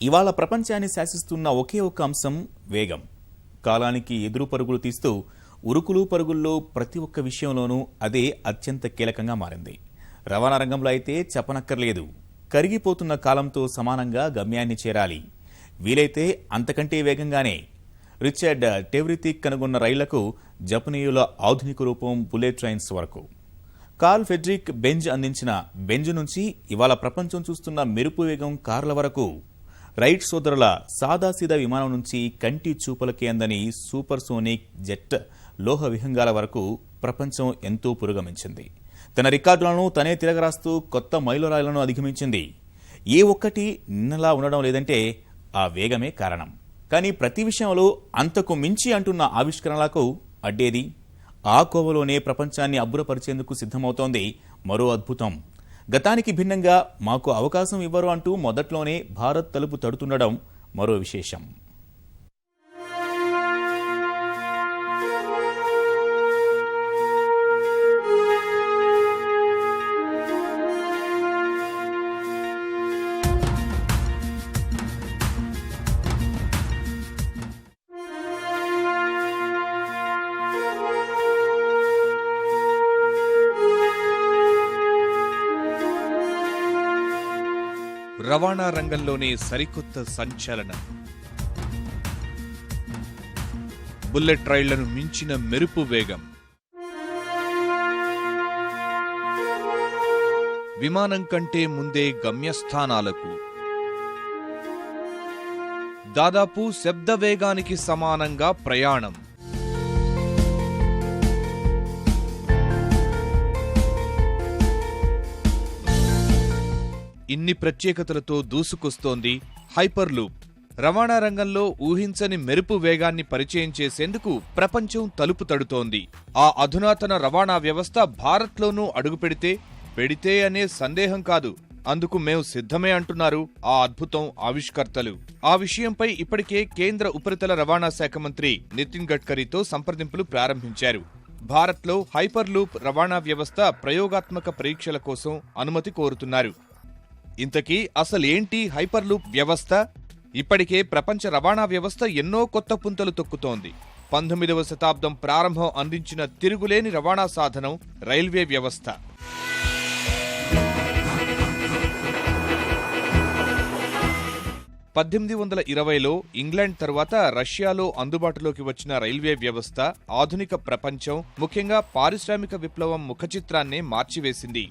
ఇవాళ ప్రపంచాన్ని శాసిస్తున్న ఒకే ఒక్క అంశం వేగం. కాలానికి ఎదురు పరుగులు తీస్తూ ఉరుకులు పరుగుల్లో ప్రతి ఒక్క విషయంలోనూ అదే అత్యంత కీలకంగా మారింది. రవాణా రంగంలో అయితే చెప్పనక్కర్లేదు. కరిగిపోతున్న కాలంతో సమానంగా గమ్యాన్ని చేరాలి, వీలైతే అంతకంటే వేగంగానే. రిచర్డ్ టెవ్రితిక్ కనుగొన్న రైళ్లకు జపనీయుల ఆధునిక రూపం బుల్లెట్ ట్రైన్స్ వరకు, కార్ల్ ఫ్రెడరిక్ బెంజ్ అందించిన బెంజ్ నుంచి ఇవాళ ప్రపంచం చూస్తున్న మెరుపు వేగం కార్ల వరకు, రైట్ సోదరుల సాదాసీదా విమానం నుంచి కంటి చూపులకే అందని సూపర్ సోనిక్ జెట్ లోహ విహంగాల వరకు ప్రపంచం ఎంతో పురోగమించింది. తన రికార్డులను తనే తిరగరాస్తూ కొత్త మైలురాళ్లను అధిగమించింది. ఏ ఒక్కటి నిన్నలా ఉండడం లేదంటే ఆ వేగమే కారణం. కానీ ప్రతి విషయంలో అంతకు మించి అంటున్న ఆవిష్కరణలకు అడ్డేది? ఆ కోవలోనే ప్రపంచాన్ని అబ్బురపరిచేందుకు సిద్ధమవుతోంది మరో అద్భుతం. గతానికి భిన్నంగా మాకు అవకాశం ఇవ్వరు అంటూ మొదట్లోనే భారత్ తలుపు తడుతుండడం మరో విశేషం. రవాణా రంగంలోనే సరికొత్త సంచలనం. బుల్లెట్ రైళ్లను మించిన మెరుపు వేగం. విమానం కంటే ముందే గమ్యస్థానాలకు, దాదాపు శబ్ద వేగానికి సమానంగా ప్రయాణం. ఇన్ని ప్రత్యేకతలతో దూసుకొస్తోంది హైపర్ లూప్. రవాణా రంగంలో ఊహించని మెరుపు వేగాన్ని పరిచయం చేసేందుకు ప్రపంచం తలుపు తడుతోంది. ఆ అధునాతన రవాణా వ్యవస్థ భారత్లోనూ పెడితే అనే సందేహం కాదు. అందుకు మేము సిద్ధమే అంటున్నారు ఆ అద్భుతం ఆవిష్కర్తలు. ఆ విషయంపై ఇప్పటికే కేంద్ర ఉపరితల రవాణా శాఖ మంత్రి నితిన్ గడ్కరీతో సంప్రదింపులు ప్రారంభించారు. భారత్లో హైపర్ లూప్ రవాణా వ్యవస్థ ప్రయోగాత్మక పరీక్షల కోసం అనుమతి కోరుతున్నారు. ఇంతకీ అసలేంటి హైపర్ లూప్ వ్యవస్థ? ఇప్పటికే ప్రపంచ రవాణా వ్యవస్థ ఎన్నో కొత్త పుంతలు తొక్కుతోంది. 19వ శతాబ్దం ప్రారంభం అందించిన తిరుగులేని రవాణా సాధనం రైల్వే వ్యవస్థ. 1820లో ఇంగ్లాండ్ తర్వాత రష్యాలో అందుబాటులోకి వచ్చిన రైల్వే వ్యవస్థ ఆధునిక ప్రపంచం, ముఖ్యంగా పారిశ్రామిక విప్లవం ముఖచిత్రాన్నే మార్చివేసింది.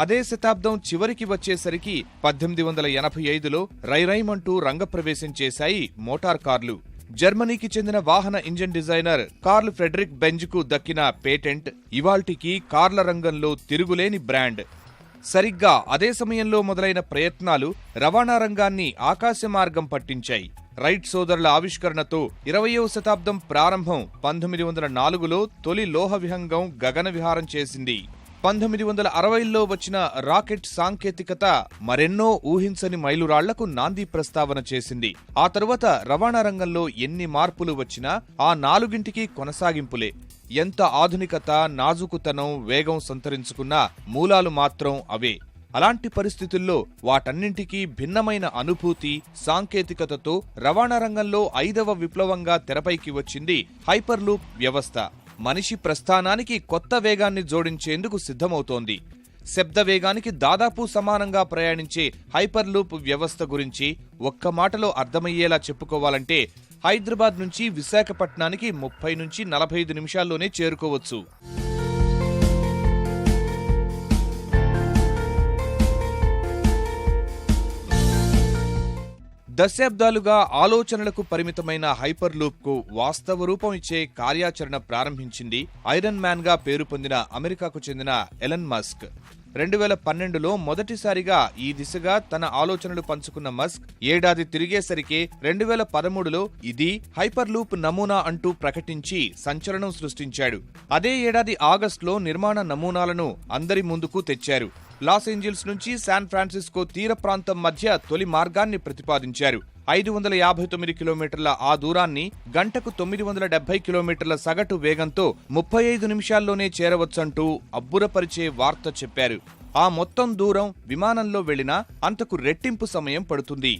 అదే శతాబ్దం చివరికి వచ్చేసరికి 1885లో రైరైమంటూ రంగప్రవేశం చేశాయి మోటార్ కార్లు. జర్మనీకి చెందిన వాహన ఇంజిన్ డిజైనర్ కార్ల్ ఫ్రెడరిక్ బెంజ్కు దక్కిన పేటెంట్ ఇవాల్టికి కార్ల రంగంలో తిరుగులేని బ్రాండ్. సరిగ్గా అదే సమయంలో మొదలైన ప్రయత్నాలు రవాణా రంగాన్ని ఆకాశమార్గం పట్టించాయి. రైట్ సోదరుల ఆవిష్కరణతో 20వ శతాబ్దం ప్రారంభం. 1904లో తొలి లోహ విహంగం గగన విహారం చేసింది. 1960లో వచ్చిన రాకెట్ సాంకేతికత మరెన్నో ఊహించని మైలురాళ్లకు నాంది ప్రస్తావన చేసింది. ఆ తరువాత రవాణా రంగంలో ఎన్ని మార్పులు వచ్చినా ఆ నాలుగింటికి కొనసాగింపులే. ఎంత ఆధునికత, నాజుకుతనం, వేగం సంతరించుకున్నా మూలాలు మాత్రం అవే. అలాంటి పరిస్థితుల్లో వాటన్నింటికీ భిన్నమైన అనుభూతి, సాంకేతికతతో రవాణా రంగంలో 5వ విప్లవంగా తెరపైకి వచ్చింది హైపర్ లూప్ వ్యవస్థ. మనిషి ప్రస్థానానికి కొత్త వేగాన్ని జోడించేందుకు సిద్ధమవుతోంది. శబ్ద వేగానికి దాదాపు సమానంగా ప్రయాణించే హైపర్ లూప్ వ్యవస్థ గురించి ఒక్క మాటలో అర్థమయ్యేలా చెప్పుకోవాలంటే హైదరాబాద్ నుంచి విశాఖపట్నానికి 30 నుంచి 45 నిమిషాల్లోనే చేరుకోవచ్చు. దశాబ్దాలుగా ఆలోచనలకు పరిమితమైన హైపర్ లూప్ కు వాస్తవ రూపం ఇచ్చే కార్యాచరణ ప్రారంభించింది ఐరన్ మ్యాన్ గా పేరు పొందిన అమెరికాకు చెందిన ఎలన్ మస్క్. 2012లో మొదటిసారిగా ఈ దిశగా తన ఆలోచనలు పంచుకున్న మస్క్ ఏడాది తిరిగేసరికి 2013లో ఇది హైపర్ లూప్ నమూనా అంటూ ప్రకటించి సంచలనం సృష్టించాడు. అదే ఏడాది ఆగస్టులో నిర్మాణ నమూనాలను అందరి ముందుకు తెచ్చారు. లాస్ ఏంజల్స్ నుంచి శాన్ ఫ్రాన్సిస్కో తీర ప్రాంతం మధ్య తొలి మార్గాన్ని ప్రతిపాదించారు. 559 కిలోమీటర్ల ఆ దూరాన్ని గంటకు 970 కిలోమీటర్ల సగటు వేగంతో 35 నిమిషాల్లోనే చేరవచ్చంటూ అబ్బురపరిచే వార్త చెప్పారు. ఆ మొత్తం దూరం విమానంలో వెళ్లినా అంతకు రెట్టింపు సమయం పడుతుంది.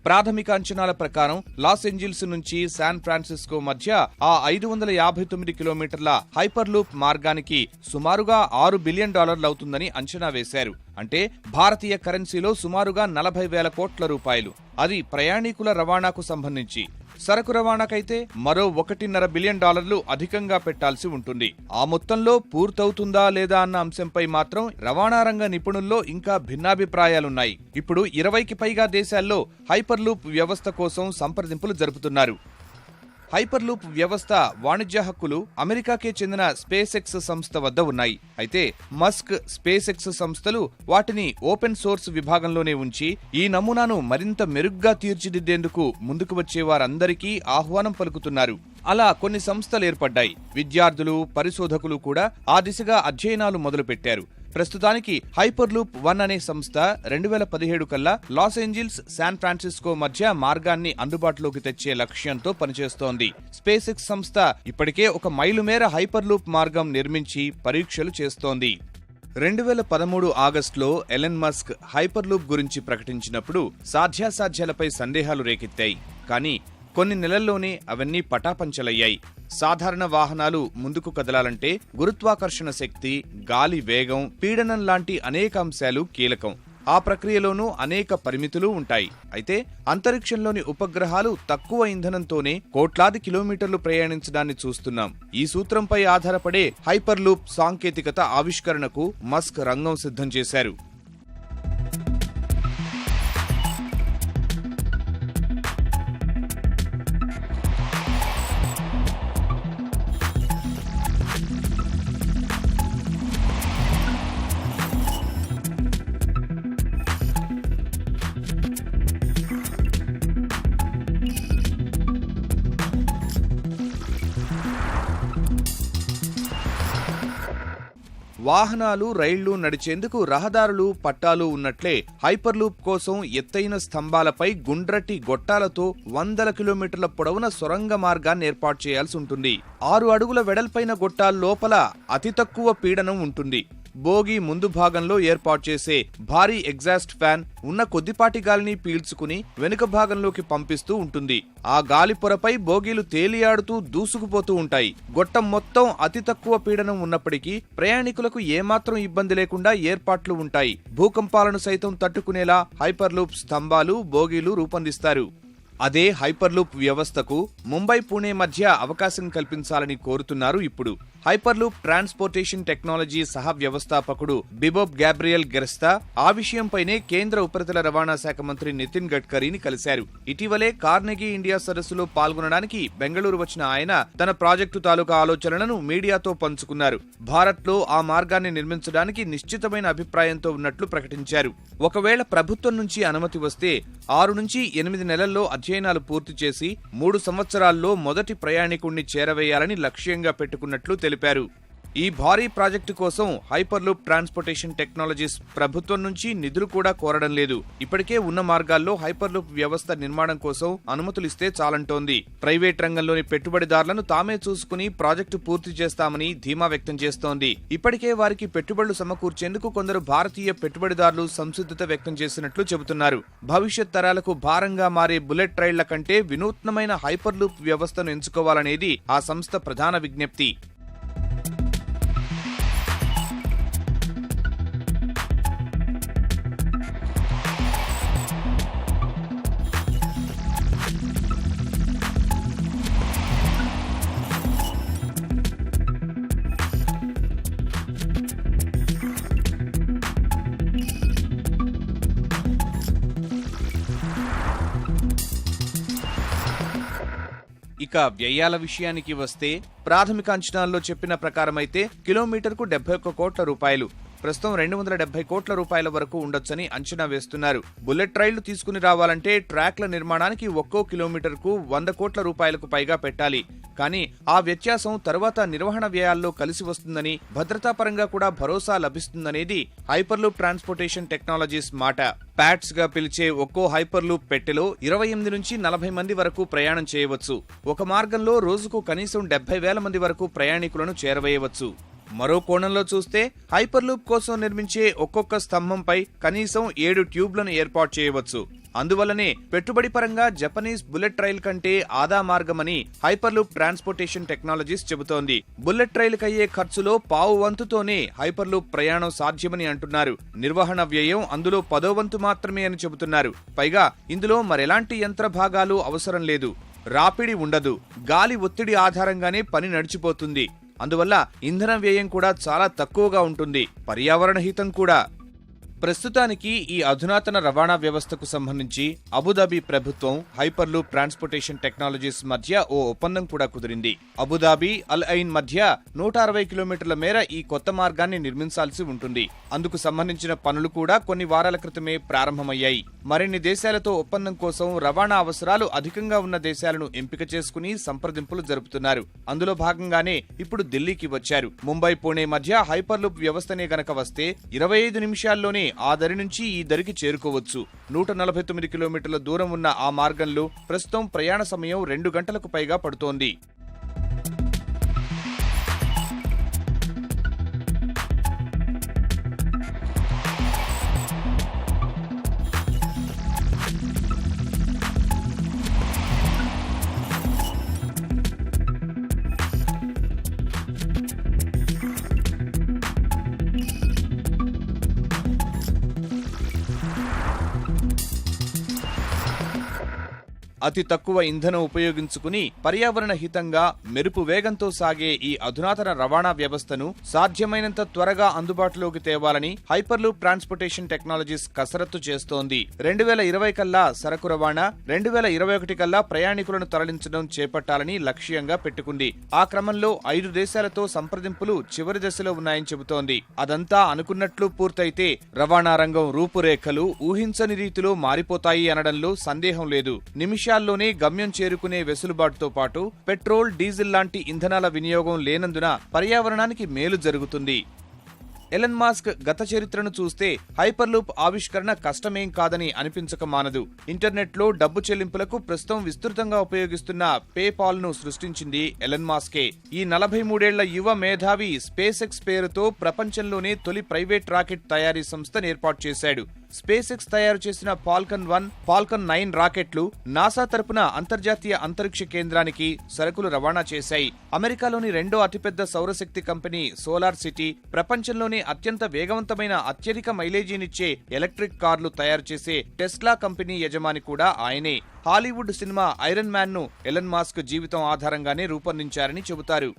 ప్రాథమిక అంచనాల ప్రకారం లాస్ ఏంజిల్స్ నుంచి శాన్ ఫ్రాన్సిస్కో మధ్య ఆ 559 కిలోమీటర్ల హైపర్ లూప్ మార్గానికి సుమారుగా $6 బిలియన్ అవుతుందని అంచనా వేశారు. అంటే భారతీయ కరెన్సీలో సుమారుగా 40,000 కోట్ల రూపాయలు. అది ప్రయాణికుల రవాణాకు సంబంధించి. సరకు రవాణాకైతే మరో $1.5 బిలియన్ అధికంగా పెట్టాల్సి ఉంటుంది. ఆ మొత్తంలో పూర్తవుతుందా లేదా అన్న అంశంపై మాత్రం రవాణా రంగ నిపుణుల్లో ఇంకా భిన్నాభిప్రాయాలున్నాయి. ఇప్పుడు 20కి పైగా దేశాల్లో హైపర్ లూప్ వ్యవస్థ కోసం సంప్రదింపులు జరుపుతున్నారు. హైపర్ లూప్ వ్యవస్థ వాణిజ్య హక్కులు అమెరికాకే చెందిన స్పేస్ ఎక్స్ సంస్థ వద్ద ఉన్నాయి. అయితే మస్క్, స్పేస్ ఎక్స్ సంస్థలు వాటిని ఓపెన్ సోర్స్ విభాగంలోనే ఉంచి ఈ నమూనాను మరింత మెరుగ్గా తీర్చిదిద్దేందుకు ముందుకు వచ్చే వారందరికీ ఆహ్వానం పలుకుతున్నారు. అలా కొన్ని సంస్థలు ఏర్పడ్డాయి. విద్యార్థులు, పరిశోధకులు కూడా ఆ దిశగా అధ్యయనాలు మొదలుపెట్టారు. ప్రస్తుతానికి హైపర్ లూప్ 1 అనే సంస్థ 2017 కల్లా లాస్ ఏంజిల్స్, శాన్ ఫ్రాన్సిస్కో మధ్య మార్గాన్ని అందుబాటులోకి తెచ్చే లక్ష్యంతో పనిచేస్తోంది. స్పేస్ ఎక్స్ సంస్థ ఇప్పటికే 1 మైలు మేర హైపర్ లూప్ మార్గం నిర్మించి పరీక్షలు చేస్తోంది. 2013 ఆగస్టులో ఎలన్ మస్క్ హైపర్ లూప్ గురించి ప్రకటించినప్పుడు సాధ్యాసాధ్యాలపై సందేహాలు రేకెత్తాయి. కానీ కొన్ని నెలల్లోనే అవన్నీ పటాపంచలయ్యాయి. సాధారణ వాహనాలు ముందుకు కదలాలంటే గురుత్వాకర్షణ శక్తి, గాలి వేగం, పీడనం లాంటి అనేక అంశాలు కీలకం. ఆ ప్రక్రియలోనూ అనేక పరిమితులు ఉంటాయి. అయితే అంతరిక్షంలోని ఉపగ్రహాలు తక్కువ ఇంధనంతోనే కోట్లాది కిలోమీటర్లు ప్రయాణించడాన్ని చూస్తున్నాం. ఈ సూత్రంపై ఆధారపడే హైపర్ లూప్ సాంకేతికత ఆవిష్కరణకు మస్క్ రంగం సిద్ధం చేశారు. వాహనాలు, రైళ్లు నడిచేందుకు రహదారులు, పట్టాలు ఉన్నట్లే హైపర్ లూప్ కోసం ఎత్తైన స్తంభాలపై గుండ్రటి గొట్టాలతో 100 కిలోమీటర్ల పొడవున సొరంగ మార్గాన్ని ఏర్పాటు చేయాల్సి ఉంటుంది. 6 అడుగుల వెడల్పైన గొట్టాల లోపల అతి తక్కువ పీడనం ఉంటుంది. బోగి ముందు భాగంలో ఏర్పాటు చేసే భారీ ఎగ్జాస్ట్ ఫ్యాన్ ఉన్న కొద్దిపాటి గాలిని పీల్చుకుని వెనుక భాగంలోకి పంపిస్తూ ఉంటుంది. ఆ గాలి పొరపై బోగీలు తేలియాడుతూ దూసుకుపోతూ ఉంటాయి. గొట్టం మొత్తం అతి తక్కువ పీడనం ఉన్నప్పటికీ ప్రయాణికులకు ఏమాత్రం ఇబ్బంది లేకుండా ఏర్పాట్లు ఉంటాయి. భూకంపాలను సైతం తట్టుకునేలా హైపర్ లూప్ స్తంభాలు, బోగీలు రూపొందిస్తారు. అదే హైపర్ లూప్ వ్యవస్థకు ముంబై, పుణే మధ్య అవకాశం కల్పించాలని కోరుతున్నారు ఇప్పుడు. హైపర్ లూప్ ట్రాన్స్పోర్టేషన్ టెక్నాలజీ సహ వ్యవస్థాపకుడు బిబోబ్ గ్యాబ్రియల్ గెర్స్తా ఆ విషయంపైనే కేంద్ర ఉపరితల రవాణా శాఖ మంత్రి నితిన్ గడ్కరీని కలిశారు. ఇటీవలే కార్నెగీ ఇండియా సదస్సులో పాల్గొనడానికి బెంగళూరు వచ్చిన ఆయన తన ప్రాజెక్టు తాలూకా ఆలోచనలను మీడియాతో పంచుకున్నారు. భారత్లో ఆ మార్గాన్ని నిర్మించడానికి నిశ్చితమైన అభిప్రాయంతో ఉన్నట్లు ప్రకటించారు. ఒకవేళ ప్రభుత్వం నుంచి అనుమతి వస్తే 6 నుంచి 8 నెలల్లో అధ్యయనాలు పూర్తి చేసి 3 సంవత్సరాల్లో మొదటి ప్రయాణికుణ్ణి చేరవేయాలని లక్ష్యంగా పెట్టుకున్నట్లు తెలిపారు. ఈ భారీ ప్రాజెక్టు కోసం హైపర్ లూప్ ట్రాన్స్పోర్టేషన్ టెక్నాలజీస్ ప్రభుత్వం నుంచి నిధులు కూడా కోరడం లేదు. ఇప్పటికే ఉన్న మార్గాల్లో హైపర్ లూప్ వ్యవస్థ నిర్మాణం కోసం అనుమతులిస్తే చాలంటోంది. ప్రైవేట్ రంగంలోని పెట్టుబడిదారులను తామే చూసుకుని ప్రాజెక్టు పూర్తి చేస్తామని ధీమా వ్యక్తం చేస్తోంది. ఇప్పటికే వారికి పెట్టుబడులు సమకూర్చేందుకు కొందరు భారతీయ పెట్టుబడిదారులు సంసిద్ధత వ్యక్తం చేసినట్లు చెబుతున్నారు. భవిష్యత్ తరాలకు భారంగా మారే బుల్లెట్ రైళ్ల కంటే వినూత్నమైన హైపర్ లూప్ వ్యవస్థను ఎంచుకోవాలనేది ఆ సంస్థ ప్రధాన విజ్ఞప్తి. ఇక వ్యయాల విషయానికి వస్తే ప్రాథమిక అంచనాల్లో చెప్పిన ప్రకారమైతే కిలోమీటర్కు 71 కోట్ల రూపాయలు, ప్రస్తుతం 270 కోట్ల రూపాయల వరకు ఉండొచ్చని అంచనా వేస్తున్నారు. బుల్లెట్ రైళ్లు తీసుకుని రావాలంటే ట్రాక్ల నిర్మాణానికి ఒక్కో కిలోమీటర్కు 100 కోట్ల రూపాయలకు పైగా పెట్టాలి. కానీ ఆ వ్యత్యాసం తరువాత నిర్వహణ వ్యయాల్లో కలిసి వస్తుందని, భద్రతాపరంగా కూడా భరోసా లభిస్తుందనేది హైపర్ లూప్ ట్రాన్స్పోర్టేషన్ టెక్నాలజీస్ మాట. ప్యాట్స్ గా పిలిచే ఒక్కో హైపర్ లూప్ పెట్టెలో 28 నుంచి 40 మంది వరకు ప్రయాణం చేయవచ్చు. ఒక మార్గంలో రోజుకు కనీసం 70,000 మంది వరకు ప్రయాణికులను చేరవేయవచ్చు. మరో కోణంలో చూస్తే హైపర్ లూప్ కోసం నిర్మించే ఒక్కొక్క స్తంభంపై కనీసం 7 ట్యూబ్లను ఏర్పాటు చేయవచ్చు. అందువల్లనే పెట్టుబడి పరంగా జపనీస్ బుల్లెట్ రైల్ కంటే ఆదా మార్గమని హైపర్లూప్ ట్రాన్స్పోర్టేషన్ టెక్నాలజీస్ చెబుతోంది. బుల్లెట్ రైలుకు అయ్యే ఖర్చులో పావు వంతుతోనే హైపర్లూప్ ప్రయాణం సాధ్యమని అంటున్నారు. నిర్వహణ వ్యయం అందులో 10వ వంతు మాత్రమే అని చెబుతున్నారు. పైగా ఇందులో మరెలాంటి యంత్ర భాగాలు అవసరం లేదు. రాపిడి ఉండదు. గాలి ఒత్తిడి ఆధారంగానే పని నడిచిపోతుంది. అందువల్ల ఇంధన వ్యయం కూడా చాలా తక్కువగా ఉంటుంది. పర్యావరణ హితం కూడా. ప్రస్తుతానికి ఈ అధునాతన రవాణా వ్యవస్థకు సంబంధించి అబుదాబి ప్రభుత్వం హైపర్లూప్ ట్రాన్స్పోర్టేషన్ టెక్నాలజీస్ మధ్య ఓ ఒప్పందం కూడా కుదిరింది. అబుదాబి, అల్ ఐన్ మధ్య 160 కిలోమీటర్ల మేర ఈ కొత్త మార్గాన్ని నిర్మించాల్సి ఉంటుంది. అందుకు సంబంధించిన పనులు కూడా కొన్ని వారాల క్రితమే ప్రారంభమయ్యాయి. మరిన్ని దేశాలతో ఒప్పందం కోసం రవాణా అవసరాలు అధికంగా ఉన్న దేశాలను ఎంపిక చేసుకుని సంప్రదింపులు జరుపుతున్నారు. అందులో భాగంగానే ఇప్పుడు ఢిల్లీకి వచ్చారు. ముంబై, పుణే మధ్య హైపర్లూప్ వ్యవస్థనే గనక వస్తే 25 నిమిషాల్లోనే ఆ దరి నుంచి ఈ దరికి చేరుకోవచ్చు. 149 కిలోమీటర్ల దూరం ఉన్న ఆ మార్గంలో ప్రస్తుతం ప్రయాణ సమయం 2 గంటలకు పైగా పడుతోంది. అతి తక్కువ ఇంధనం ఉపయోగించుకుని పర్యావరణ హితంగా మెరుపు వేగంతో సాగే ఈ అధునాతన రవాణా వ్యవస్థను సాధ్యమైనంత త్వరగా అందుబాటులోకి తేవాలని హైపర్లూప్ ట్రాన్స్పోర్టేషన్ టెక్నాలజీస్ కసరత్తు చేస్తోంది. 2020 కల్లా సరకు రవాణా, 2021 కల్లా ప్రయాణికులను తరలించడం చేపట్టాలని లక్ష్యంగా పెట్టుకుంది. ఆ క్రమంలో 5 దేశాలతో సంప్రదింపులు చివరి దశలో ఉన్నాయని చెబుతోంది. అదంతా అనుకున్నట్లు పూర్తయితే రవాణా రంగం రూపురేఖలు ఊహించని రీతిలో మారిపోతాయి అనడంలో సందేహం లేదు. నిమిషాల్లోనే గమ్యం చేరుకునే వెసులుబాటుతో పాటు పెట్రోల్, డీజిల్ లాంటి ఇంధనాల వినియోగం లేనందున పర్యావరణానికి మేలు జరుగుతుంది. ఎలన్ మాస్క్ గత చరిత్రను చూస్తే హైపర్లూప్ ఆవిష్కరణ కష్టమేం కాదని అనిపించక మానదు. ఇంటర్నెట్లో డబ్బు చెల్లింపులకు ప్రస్తుతం విస్తృతంగా ఉపయోగిస్తున్న పేపాల్ ను సృష్టించింది ఎలన్ మాస్కే. ఈ 43 ఏళ్ల యువ మేధావి స్పేస్ ఎక్స్ పేరుతో ప్రపంచంలోనే తొలి ప్రైవేట్ రాకెట్ తయారీ సంస్థను ఏర్పాటు చేశాడు. స్పేస్ ఎక్స్ తయారు చేసిన ఫాల్కన్ 1, ఫాల్కన్ 9 రాకెట్లు నాసా తరపున అంతర్జాతీయ అంతరిక్ష కేంద్రానికి సరుకులు రవాణా చేశాయి. అమెరికాలోని 2వ అతిపెద్ద సౌరశక్తి కంపెనీ సోలార్ సిటీ, ప్రపంచంలోనే అత్యంత వేగవంతమైన అత్యధిక మైలేజీనిచ్చే ఎలక్ట్రిక్ కార్లు తయారు చేసే టెస్లా కంపెనీ యజమాని కూడా ఆయనే. హాలీవుడ్ సినిమా ఐరన్ మ్యాన్ ను ఎలన్ మాస్క్ జీవితం ఆధారంగానే రూపొందించారని చెబుతారు.